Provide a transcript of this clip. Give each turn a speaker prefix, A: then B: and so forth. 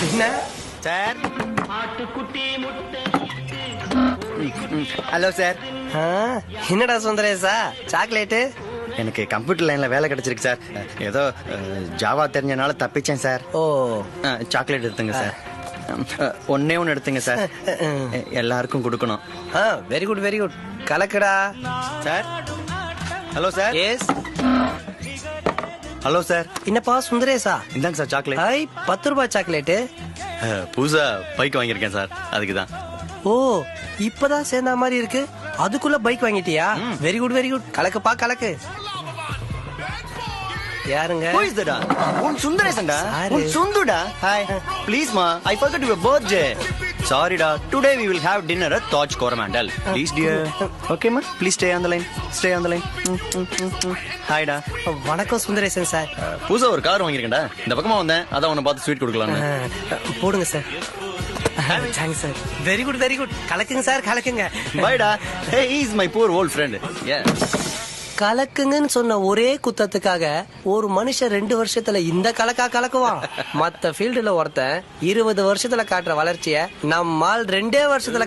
A: என்ன
B: sir. Hello sir.
A: என்னடா சுந்தரேசா chocolate?
B: எனக்கு கம்ப்யூட்டர் லைன்ல வேலை கிடைச்சிருக்கு சார். ஏதோ ஜாவா தெரிஞ்சனால தப்பிச்சேன் சார்.
A: ஓ
B: சாக்லேட் எடுத்துங்க சார். ஒன்னே ஒன்னு எடுத்துங்க சார். எல்லாருக்கும் கொடுக்கணும்.
A: Very good very good. கலக்குடா
B: sir. Hello sir.
A: Yes.
B: Hello sir.
A: என்னப்பா சுந்தரேசா?
B: இந்தாங்க சார் சாக்லேட்.
A: ஐ 10 ரூபாய் சாக்லேட்டு.
B: புதுசா பைக் வாங்கியிருக்கேன் சார், அதுக்குதான்.
A: ஓ இப்பதான் சேர்ந்த மாதிரி இருக்கு. அதுக்குள்ள பைக் வாங்கிட்டியா? Very good very good. கலக்குப்பா கலக்கு. யாருங்க?
B: உன் சுந்தரேசன்டா.
A: சாரு.
B: உன் சுந்துடா. ஹாய். ப்ளீஸ் மா, I forgot your birthday. Sorry da. Today we will have dinner at Taj Coromandel. Please dear. Okay ma, please stay on the line. Stay on the line. Hi da.
A: வணக்கம் Sundaresan sir.
B: புதுசா ஒரு car வாங்கியிருக்கேன்டா. இந்த பக்கமா வந்தேன், அதான் உன்னை பார்த்து sweet கொடுக்கலாம்னு.
A: போடுங்க sir. Thanks sir. Very good very good. கலக்குங்க சார் கலக்குங்க.
B: Bye da. Hey, he is my poor old friend. Yeah.
A: கலக்குங்கன்னு சொன்ன ஒரே குத்தத்துக்காக ஒரு மனுஷன் 2 வருஷத்துல இந்த கலக்குவான். மத்த ஃபீல்டுல ஒருத்தன் 20 வருஷத்துல காட்டுற வளர்ச்சிய நம்மால் 2 வருஷத்துல